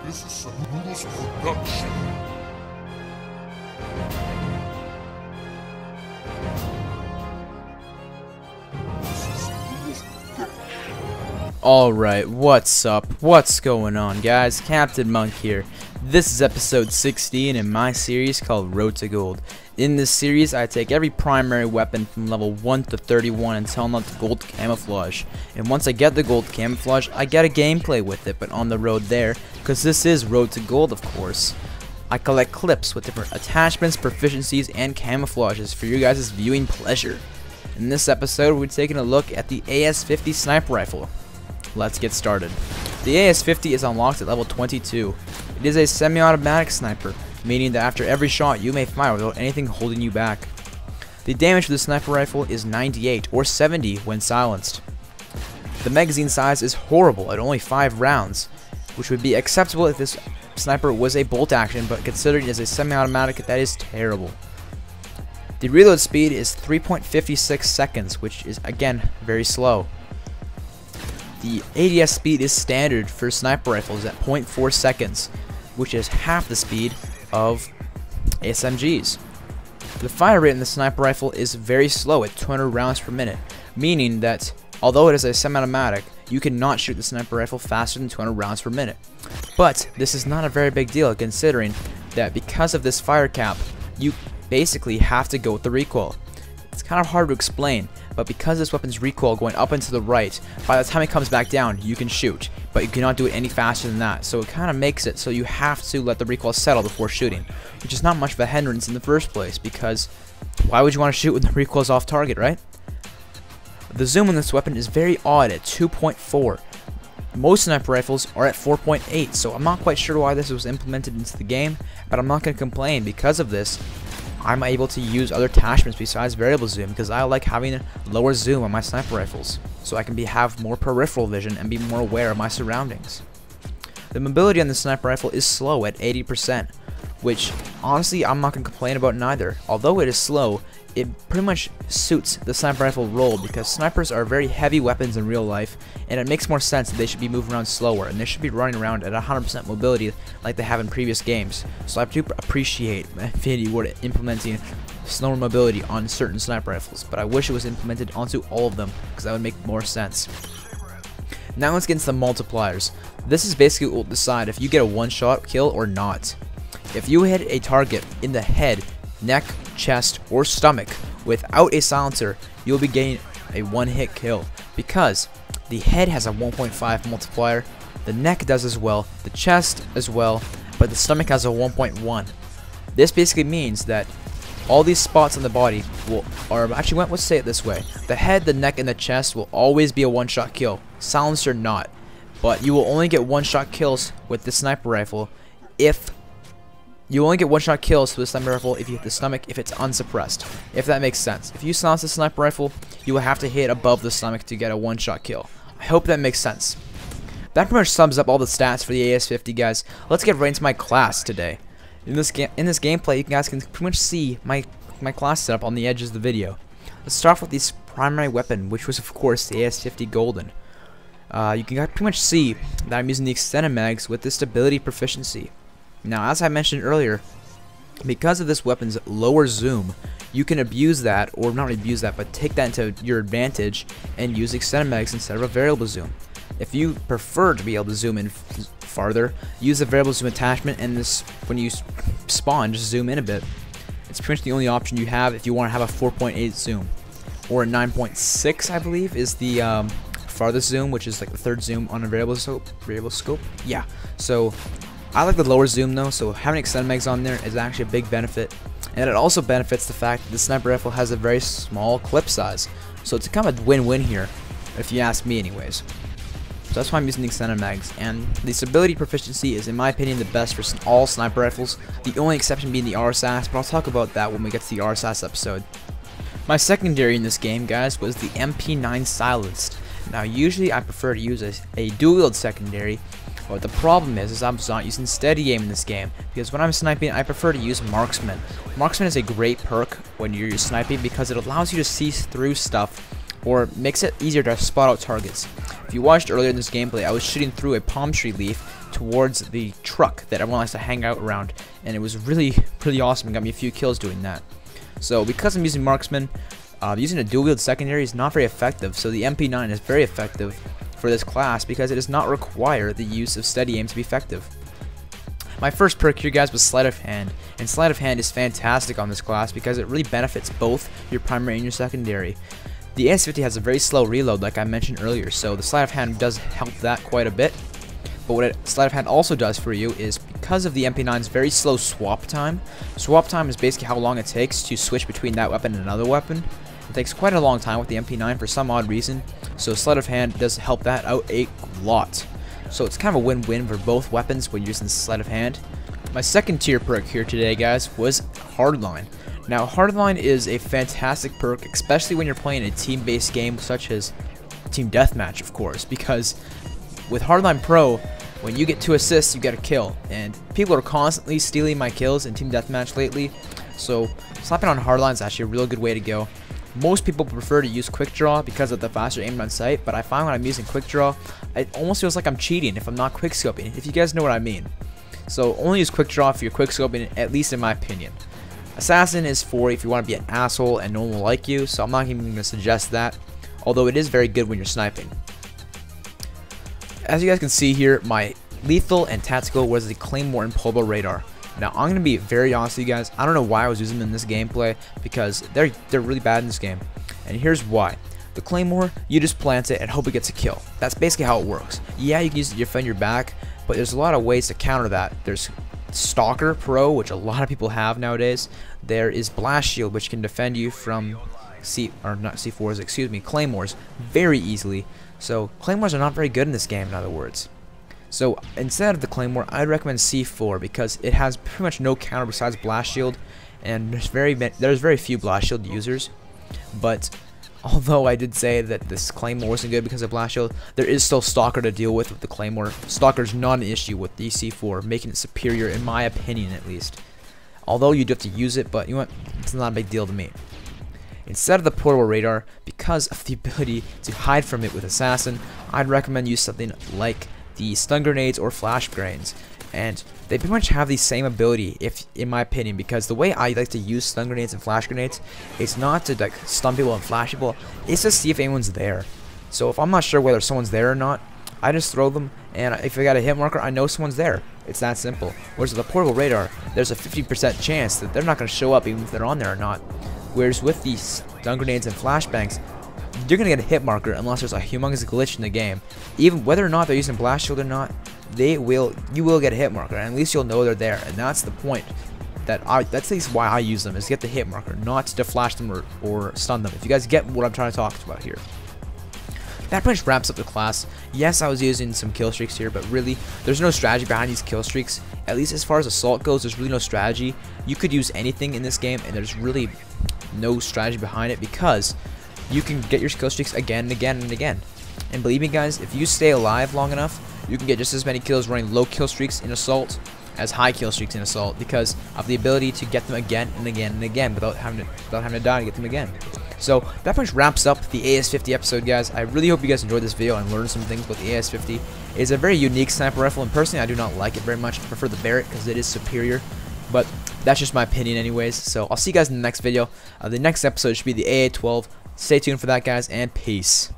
This is some noodles production. Alright, what's up? What's going on, guys? Captain Monk here. This is episode 16 in my series called Road to Gold. In this series, I take every primary weapon from level 1 to 31 until I'm at the gold camouflage. And once I get the gold camouflage, I get a gameplay with it, but on the road there, because this is Road to Gold, of course. I collect clips with different attachments, proficiencies, and camouflages for you guys' viewing pleasure. In this episode, we're taking a look at the AS50 sniper rifle. Let's get started. The AS50 is unlocked at level 22. It is a semi-automatic sniper, meaning that after every shot you may fire without anything holding you back. The damage for the sniper rifle is 98 or 70 when silenced. The magazine size is horrible at only 5 rounds, which would be acceptable if this sniper was a bolt action, but considering it is a semi-automatic, that is terrible. The reload speed is 3.56 seconds, which is again very slow. The ADS speed is standard for sniper rifles at 0.4 seconds, which is half the speed of SMGs. The fire rate in the sniper rifle is very slow at 200 rounds per minute, meaning that although it is a semi-automatic, you cannot shoot the sniper rifle faster than 200 rounds per minute. But this is not a very big deal, considering that because of this fire cap, you basically have to go with the recoil. It's kind of hard to explain, but because this weapon's recoil going up and to the right, by the time it comes back down, you can shoot, but you cannot do it any faster than that, so it kind of makes it so you have to let the recoil settle before shooting, which is not much of a hindrance in the first place, because why would you want to shoot when the recoil's off target, right? The zoom on this weapon is very odd at 2.4. Most sniper rifles are at 4.8, so I'm not quite sure why this was implemented into the game, but I'm not going to complain. Because of this, I'm able to use other attachments besides variable zoom, because I like having a lower zoom on my sniper rifles, so I can have more peripheral vision and be more aware of my surroundings. The mobility on the sniper rifle is slow at 80%, which honestly I'm not going to complain about neither. Although it is slow, it pretty much suits the sniper rifle role, because snipers are very heavy weapons in real life, and it makes more sense that they should be moving around slower, and they should be running around at 100% mobility like they have in previous games. So I do appreciate Infinity Ward implementing slower mobility on certain sniper rifles, but I wish it was implemented onto all of them, because that would make more sense. Now let's get into the multipliers. This is basically what will decide if you get a one-shot kill or not. If you hit a target in the head, neck, chest, or stomach without a silencer, you'll be getting a one-hit kill, because the head has a 1.5 multiplier, the neck does as well, the chest as well, but the stomach has a 1.1. This basically means that all these spots on the body let's say it this way: the head, the neck, and the chest will always be a one-shot kill, silenced or not, but you will only get one-shot kills with the sniper rifle if you only get one-shot kills with the sniper rifle if you hit the stomach if it's unsuppressed, if that makes sense. If you silence the sniper rifle, you will have to hit above the stomach to get a one-shot kill. I hope that makes sense. That pretty much sums up all the stats for the AS50, guys. Let's get right into my class today. In this gameplay, you guys can pretty much see my class setup on the edges of the video. Let's start off with this primary weapon, which was of course the AS50 Golden. You can pretty much see that I'm using the extended mags with the stability proficiency. Now, as I mentioned earlier, because of this weapon's lower zoom, you can abuse that, or not abuse that, but take that into your advantage and use extended mags instead of a variable zoom. If you prefer to be able to zoom in farther, use a variable zoom attachment, and this, when you spawn, just zoom in a bit. It's pretty much the only option you have if you want to have a 4.8 zoom, or a 9.6, I believe, is the farthest zoom, which is like the third zoom on a variable scope. Yeah, so I like the lower zoom though, so having extended mags on there is actually a big benefit, and it also benefits the fact that the sniper rifle has a very small clip size, so it's kind of a win-win here, if you ask me anyways. So that's why I'm using the extended mags, and the stability proficiency is in my opinion the best for all sniper rifles, the only exception being the RSAS, but I'll talk about that when we get to the RSAS episode. My secondary in this game, guys, was the MP9 silenced. Now usually I prefer to use a dual-wield secondary, but the problem is I'm not using steady aim in this game, because when I'm sniping I prefer to use marksman. Marksman is a great perk when you're sniping because it allows you to see through stuff, or makes it easier to spot out targets. If you watched earlier in this gameplay, I was shooting through a palm tree leaf towards the truck that everyone likes to hang out around, and it was really awesome. It got me a few kills doing that. So because I'm using marksman, using a dual wield secondary is not very effective, so the MP9 is very effective for this class because it does not require the use of steady aim to be effective. My first perk here, guys, was Sleight of Hand, and Sleight of Hand is fantastic on this class because it really benefits both your primary and your secondary. The AS50 has a very slow reload, like I mentioned earlier, so the Sleight of Hand does help that quite a bit. But what Sleight of Hand also does for you is, because of the MP9's very slow swap time is basically how long it takes to switch between that weapon and another weapon. It takes quite a long time with the MP9 for some odd reason, so Sleight of Hand does help that out a lot. So it's kind of a win-win for both weapons when using Sleight of Hand. My second tier perk here today, guys, was Hardline. Now, Hardline is a fantastic perk, especially when you're playing a team-based game such as Team Deathmatch, of course, because with Hardline Pro, when you get 2 assists, you get a kill, and people are constantly stealing my kills in Team Deathmatch lately, so slapping on Hardline is actually a real good way to go. Most people prefer to use Quick Draw because of the faster aim on sight, but I find when I'm using Quick Draw, it almost feels like I'm cheating if I'm not quick scoping, if you guys know what I mean. So only use Quick Draw if you're quick scoping, at least in my opinion. Assassin is for if you want to be an asshole and no one will like you, so I'm not even going to suggest that, although it is very good when you're sniping. As you guys can see here, my lethal and tactical was the Claymore and Pulbo Radar. Now, I'm going to be very honest with you guys, I don't know why I was using them in this gameplay, because they're really bad in this game, and here's why. The Claymore, you just plant it and hope it gets a kill. That's basically how it works. Yeah, you can use it to defend your back, but there's a lot of ways to counter that. There's Stalker Pro, which a lot of people have nowadays. There is Blast Shield, which can defend you from Claymores very easily. So Claymores are not very good in this game, in other words. So instead of the Claymore, I'd recommend C4 because it has pretty much no counter besides Blast Shield, and there's very few Blast Shield users. But although I did say that this Claymore wasn't good because of Blast Shield, there is still Stalker to deal with the Claymore. Stalker's not an issue with the C4, making it superior in my opinion at least. Although you do have to use it, but you know what, it's not a big deal to me. Instead of the portable radar, because of the ability to hide from it with Assassin, I'd recommend use something like the stun grenades or flash grenades. And they pretty much have the same ability, in my opinion, because the way I like to use stun grenades and flash grenades is not to like stun people and flash people, it's to see if anyone's there. So if I'm not sure whether someone's there or not, I just throw them, and if I got a hit marker, I know someone's there. It's that simple. Whereas with the portable radar, there's a 50% chance that they're not going to show up even if they're on there or not. Whereas with these stun grenades and flashbangs, you're going to get a hit marker unless there's a humongous glitch in the game. Even whether or not they're using Blast Shield or not, you will get a hit marker, and at least you'll know they're there. And that's the point. That's at least why I use them, is to get the hit marker, not to flash them or stun them. If you guys get what I'm trying to talk about here. That pretty much wraps up the class. Yes, I was using some kill streaks here, but really, there's no strategy behind these kill streaks. At least as far as assault goes, there's really no strategy. You could use anything in this game, and there's really no strategy behind it because you can get your kill streaks again and again and again. And believe me, guys, if you stay alive long enough, you can get just as many kills running low kill streaks in assault as high kill streaks in assault because of the ability to get them again and again and again without having to die to get them again. So that pretty much wraps up the AS50 episode, guys. I really hope you guys enjoyed this video and learned some things about the AS50. It's a very unique sniper rifle, and personally I do not like it very much. I prefer the Barrett because it is superior, but that's just my opinion anyways. So I'll see you guys in the next video. The next episode should be the AA12. Stay tuned for that, guys, and peace.